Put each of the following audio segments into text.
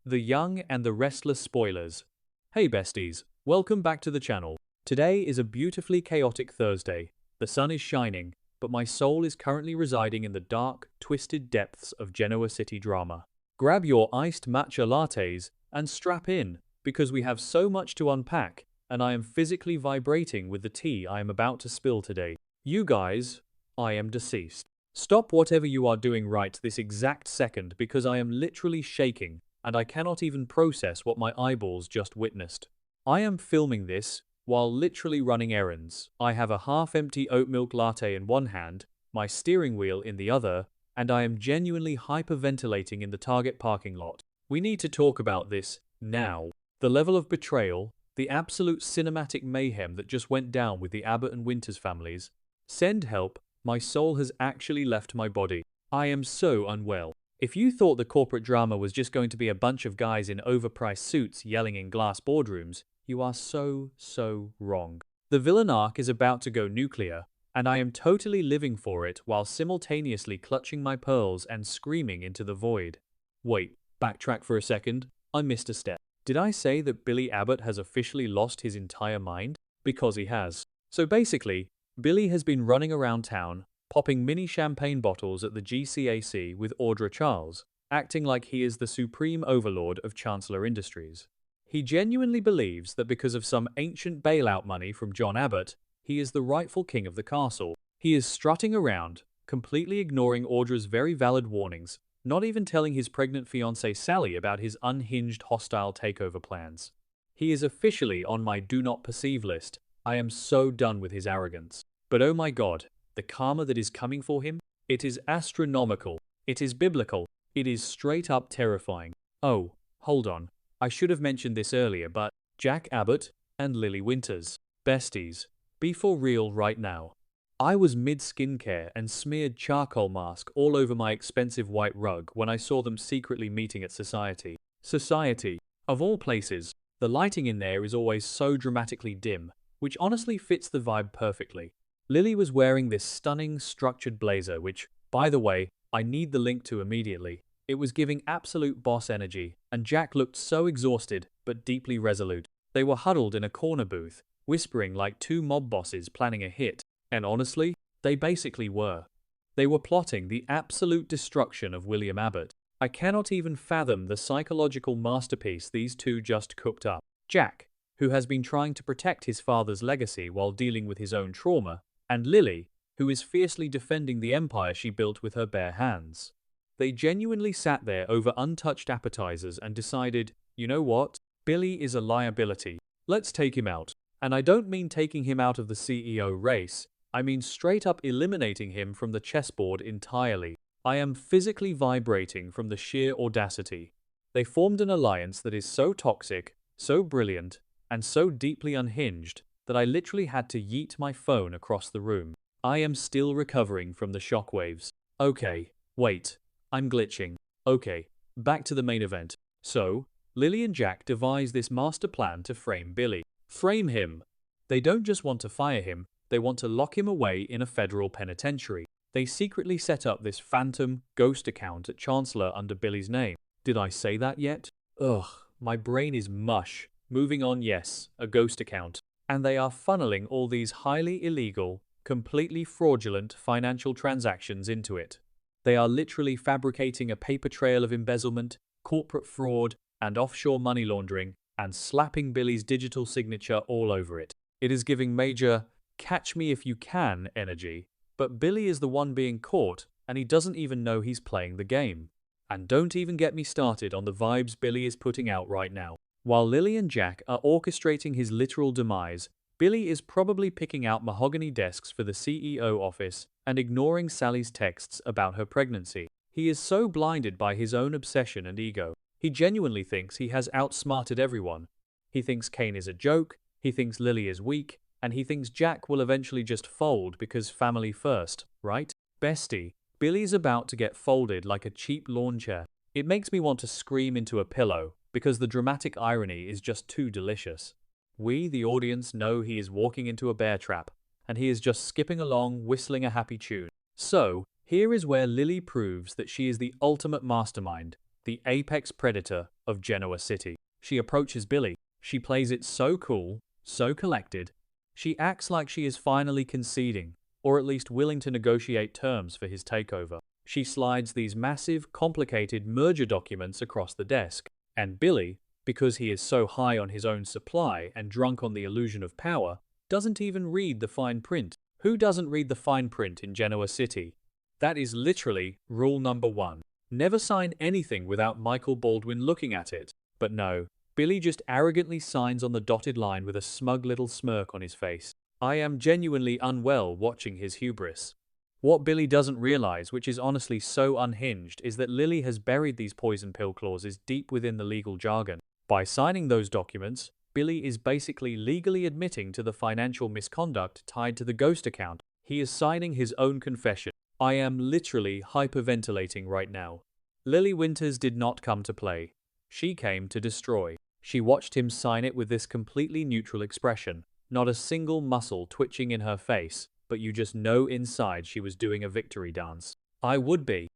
The Young and the Restless Spoilers. Hey besties, welcome back to the channel. Today is a beautifully chaotic Thursday. The sun is shining, but my soul is currently residing in the dark, twisted depths of Genoa City drama. Grab your iced matcha lattes and strap in, because we have so much to unpack, and I am physically vibrating with the tea I am about to spill today. You guys, I am deceased. Stop whatever you are doing right this exact second because I am literally shaking and I cannot even process what my eyeballs just witnessed. I am filming this while literally running errands. I have a half-empty oat milk latte in one hand, my steering wheel in the other, and I am genuinely hyperventilating in the Target parking lot. We need to talk about this now. The level of betrayal, the absolute cinematic mayhem that just went down with the Abbott and Winters families. Send help. My soul has actually left my body. I am so unwell. If you thought the corporate drama was just going to be a bunch of guys in overpriced suits yelling in glass boardrooms, you are so wrong. The villain arc is about to go nuclear, and I am totally living for it while simultaneously clutching my pearls and screaming into the void. Wait, backtrack for a second. I missed a step. Did I say that Billy Abbott has officially lost his entire mind? Because he has. So basically, Billy has been running around town, popping mini champagne bottles at the GCAC with Audra Charles, acting like he is the supreme overlord of Chancellor Industries. He genuinely believes that because of some ancient bailout money from John Abbott, he is the rightful king of the castle. He is strutting around, completely ignoring Audra's very valid warnings, not even telling his pregnant fiancée Sally about his unhinged hostile takeover plans. He is officially on my do not perceive list. I am so done with his arrogance. But oh my god, the karma that is coming for him, it is astronomical, it is biblical, it is straight up terrifying. Oh, hold on, I should have mentioned this earlier, but Jack Abbott and Lily Winters, besties, be for real right now. I was mid-skincare and smeared charcoal mask all over my expensive white rug when I saw them secretly meeting at Society. Society, of all places, the lighting in there is always so dramatically dim, which honestly fits the vibe perfectly. Lily was wearing this stunning, structured blazer, which, by the way, I need the link to immediately. It was giving absolute boss energy, and Jack looked so exhausted, but deeply resolute. They were huddled in a corner booth, whispering like two mob bosses planning a hit, and honestly, they basically were. They were plotting the absolute destruction of William Abbott. I cannot even fathom the psychological masterpiece these two just cooked up. Jack, who has been trying to protect his father's legacy while dealing with his own trauma, and Lily, who is fiercely defending the empire she built with her bare hands. They genuinely sat there over untouched appetizers and decided, you know what? Billy is a liability. Let's take him out. And I don't mean taking him out of the CEO race, I mean straight up eliminating him from the chessboard entirely. I am physically vibrating from the sheer audacity. They formed an alliance that is so toxic, so brilliant, and so deeply unhinged that I literally had to yeet my phone across the room. I am still recovering from the shockwaves. Okay, wait, I'm glitching. Okay, back to the main event. So, Lily and Jack devise this master plan to frame Billy. Frame him. They don't just want to fire him, they want to lock him away in a federal penitentiary. They secretly set up this phantom, ghost account at Chancellor under Billy's name. Did I say that yet? Ugh, my brain is mush. Moving on, yes, a ghost account. And they are funneling all these highly illegal, completely fraudulent financial transactions into it. They are literally fabricating a paper trail of embezzlement, corporate fraud, and offshore money laundering, and slapping Billy's digital signature all over it. It is giving major, catch me if you can energy, but Billy is the one being caught, and he doesn't even know he's playing the game. And don't even get me started on the vibes Billy is putting out right now. While Lily and Jack are orchestrating his literal demise, Billy is probably picking out mahogany desks for the CEO office and ignoring Sally's texts about her pregnancy. He is so blinded by his own obsession and ego. He genuinely thinks he has outsmarted everyone. He thinks Kane is a joke, he thinks Lily is weak, and he thinks Jack will eventually just fold because family first, right? Bestie, Billy's about to get folded like a cheap lawn chair. It makes me want to scream into a pillow because the dramatic irony is just too delicious. We, the audience, know he is walking into a bear trap, and he is just skipping along whistling a happy tune. So, here is where Lily proves that she is the ultimate mastermind, the apex predator of Genoa City. She approaches Billy. She plays it so cool, so collected. She acts like she is finally conceding, or at least willing to negotiate terms for his takeover. She slides these massive, complicated merger documents across the desk, and Billy, because he is so high on his own supply and drunk on the illusion of power, doesn't even read the fine print. Who doesn't read the fine print in Genoa City? That is literally rule number 1. Never sign anything without Michael Baldwin looking at it. But no, Billy just arrogantly signs on the dotted line with a smug little smirk on his face. I am genuinely unwell watching his hubris. What Billy doesn't realize, which is honestly so unhinged, is that Lily has buried these poison pill clauses deep within the legal jargon. By signing those documents, Billy is basically legally admitting to the financial misconduct tied to the ghost account. He is signing his own confession. I am literally hyperventilating right now. Lily Winters did not come to play. She came to destroy. She watched him sign it with this completely neutral expression, not a single muscle twitching in her face, but you just know inside she was doing a victory dance. I would be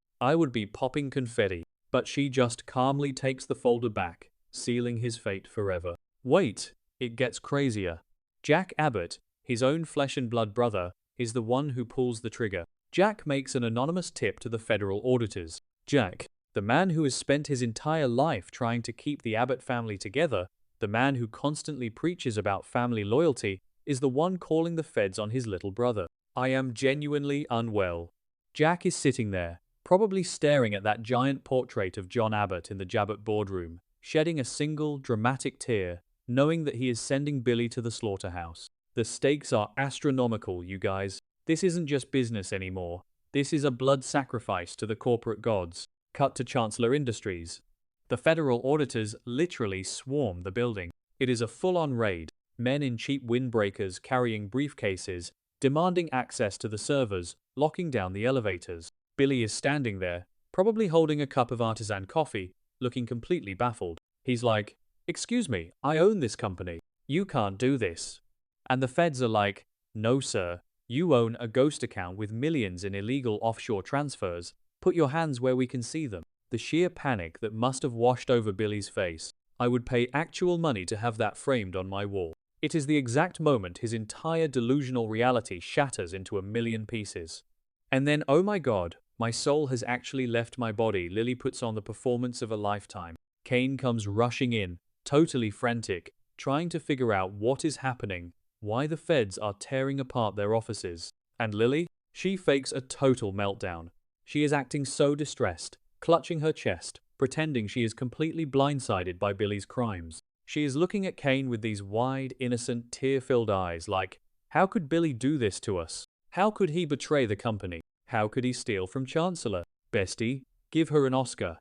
popping confetti, but she just calmly takes the folder back, sealing his fate forever. Wait, it gets crazier. Jack Abbott, his own flesh and blood brother, is the one who pulls the trigger. Jack makes an anonymous tip to the federal auditors. Jack, the man who has spent his entire life trying to keep the Abbott family together, the man who constantly preaches about family loyalty, is the one calling the feds on his little brother. I am genuinely unwell. Jack is sitting there, probably staring at that giant portrait of John Abbott in the Jabbott boardroom, shedding a single dramatic tear, knowing that he is sending Billy to the slaughterhouse. The stakes are astronomical, you guys. This isn't just business anymore. This is a blood sacrifice to the corporate gods. Cut to Chancellor Industries. The federal auditors literally swarm the building. It is a full-on raid. Men in cheap windbreakers carrying briefcases, demanding access to the servers, locking down the elevators. Billy is standing there, probably holding a cup of artisan coffee, looking completely baffled. He's like, "Excuse me, I own this company. You can't do this." And the feds are like, "No, sir. You own a ghost account with millions in illegal offshore transfers. Put your hands where we can see them." The sheer panic that must have washed over Billy's face. I would pay actual money to have that framed on my wall. It is the exact moment his entire delusional reality shatters into a million pieces. And then, oh my god, my soul has actually left my body. Lily puts on the performance of a lifetime. Kane comes rushing in, totally frantic, trying to figure out what is happening, why the feds are tearing apart their offices. And Lily? She fakes a total meltdown. She is acting so distressed, clutching her chest, pretending she is completely blindsided by Billy's crimes. She is looking at Kane with these wide, innocent, tear-filled eyes like, how could Billy do this to us? How could he betray the company? How could he steal from Chancellor? Bestie, give her an Oscar.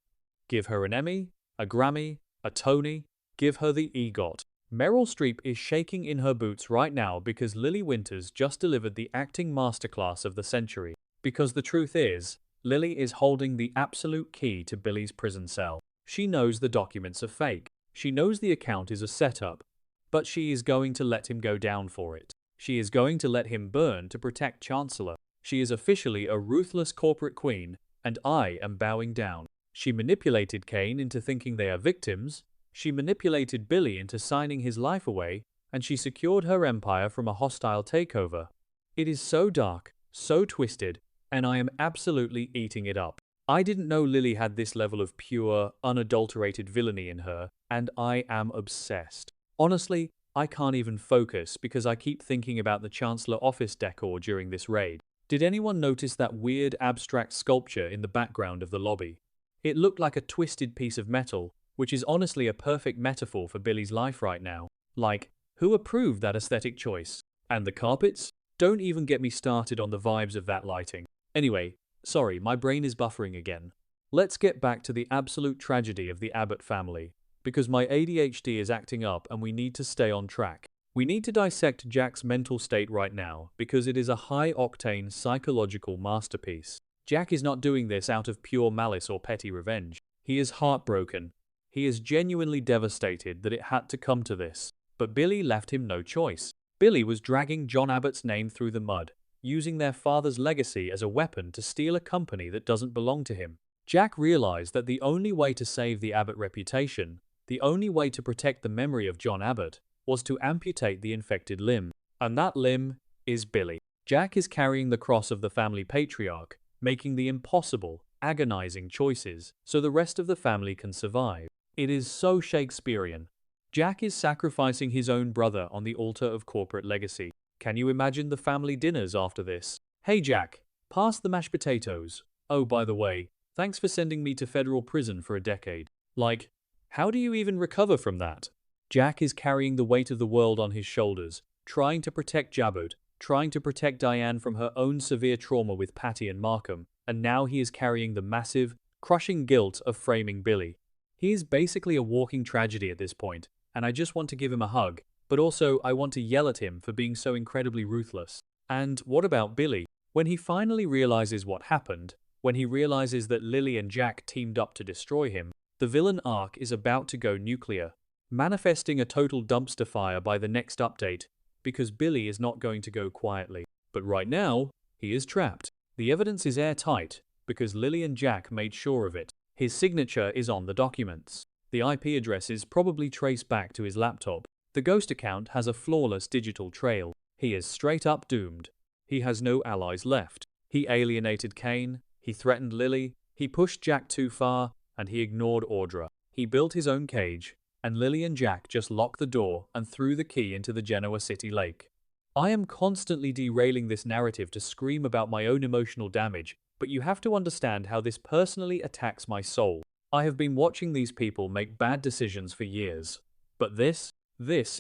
Give her an Emmy, a Grammy, a Tony. Give her the EGOT. Meryl Streep is shaking in her boots right now because Lily Winters just delivered the acting masterclass of the century. Because the truth is, Lily is holding the absolute key to Billy's prison cell. She knows the documents are fake. She knows the account is a setup. But she is going to let him go down for it. She is going to let him burn to protect Chancellor. She is officially a ruthless corporate queen, and I am bowing down. She manipulated Kane into thinking they are victims. She manipulated Billy into signing his life away, and she secured her empire from a hostile takeover. It is so dark, so twisted, and I am absolutely eating it up. I didn't know Lily had this level of pure, unadulterated villainy in her, and I am obsessed. Honestly, I can't even focus because I keep thinking about the Chancellor office decor during this raid. Did anyone notice that weird abstract sculpture in the background of the lobby? It looked like a twisted piece of metal, which is honestly a perfect metaphor for Billy's life right now. Like, who approved that aesthetic choice? And the carpets? Don't even get me started on the vibes of that lighting. Anyway, sorry, my brain is buffering again. Let's get back to the absolute tragedy of the Abbott family, because my ADHD is acting up and we need to stay on track. We need to dissect Jack's mental state right now, because it is a high-octane psychological masterpiece. Jack is not doing this out of pure malice or petty revenge. He is heartbroken. He is genuinely devastated that it had to come to this. But Billy left him no choice. Billy was dragging John Abbott's name through the mud, using their father's legacy as a weapon to steal a company that doesn't belong to him. Jack realized that the only way to save the Abbott reputation, the only way to protect the memory of John Abbott, was to amputate the infected limb. And that limb is Billy. Jack is carrying the cross of the family patriarch, making the impossible, agonizing choices so the rest of the family can survive. It is so Shakespearean. Jack is sacrificing his own brother on the altar of corporate legacy. Can you imagine the family dinners after this? Hey Jack, pass the mashed potatoes. Oh, by the way, thanks for sending me to federal prison for a decade. Like, how do you even recover from that? Jack is carrying the weight of the world on his shoulders, trying to protect Jabot, trying to protect Diane from her own severe trauma with Patty and Markham, and now he is carrying the massive, crushing guilt of framing Billy. He is basically a walking tragedy at this point, and I just want to give him a hug, but also I want to yell at him for being so incredibly ruthless. And what about Billy? When he finally realizes what happened, when he realizes that Lily and Jack teamed up to destroy him, the villain arc is about to go nuclear, manifesting a total dumpster fire by the next update, because Billy is not going to go quietly. But right now, he is trapped. The evidence is airtight, because Lily and Jack made sure of it. His signature is on the documents. The IP address is probably traced back to his laptop. The ghost account has a flawless digital trail. He is straight up doomed. He has no allies left. He alienated Kane, he threatened Lily, he pushed Jack too far, and he ignored Audra. He built his own cage, and Lily and Jack just locked the door and threw the key into the Genoa City lake. I am constantly derailing this narrative to scream about my own emotional damage, but you have to understand how this personally attacks my soul. I have been watching these people make bad decisions for years. But this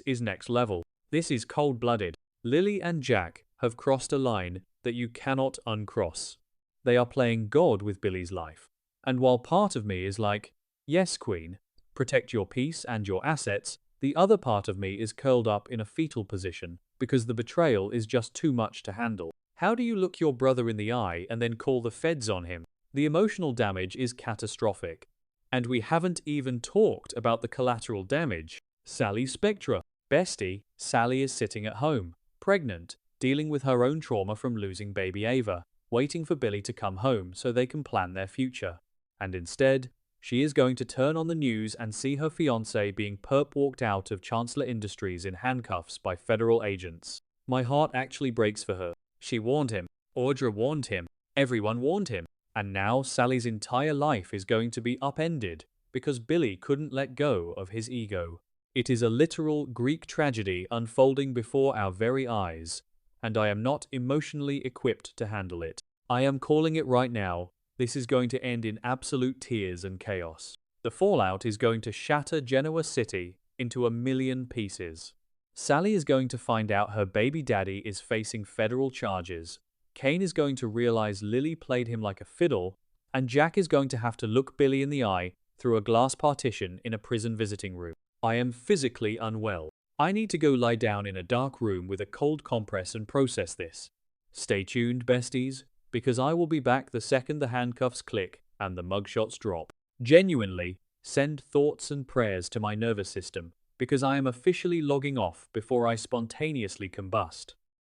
is next level. This is cold-blooded. Lily and Jack have crossed a line that you cannot uncross. They are playing God with Billy's life. And while part of me is like, yes, Queen, protect your peace and your assets, the other part of me is curled up in a fetal position because the betrayal is just too much to handle. How do you look your brother in the eye and then call the feds on him? The emotional damage is catastrophic. And we haven't even talked about the collateral damage. Sally Spectra. Bestie, Sally is sitting at home, pregnant, dealing with her own trauma from losing baby Ava, waiting for Billy to come home so they can plan their future. And instead, she is going to turn on the news and see her fiancé being perp-walked out of Chancellor Industries in handcuffs by federal agents. My heart actually breaks for her. She warned him. Audra warned him. Everyone warned him. And now Sally's entire life is going to be upended because Billy couldn't let go of his ego. It is a literal Greek tragedy unfolding before our very eyes, and I am not emotionally equipped to handle it. I am calling it right now. This is going to end in absolute tears and chaos. The fallout is going to shatter Genoa City into 1,000,000 pieces. Sally is going to find out her baby daddy is facing federal charges. Kane is going to realize Lily played him like a fiddle, and Jack is going to have to look Billy in the eye through a glass partition in a prison visiting room. I am physically unwell. I need to go lie down in a dark room with a cold compress and process this. Stay tuned, besties, because I will be back the second the handcuffs click and the mugshots drop. Genuinely, send thoughts and prayers to my nervous system, because I am officially logging off before I spontaneously combust.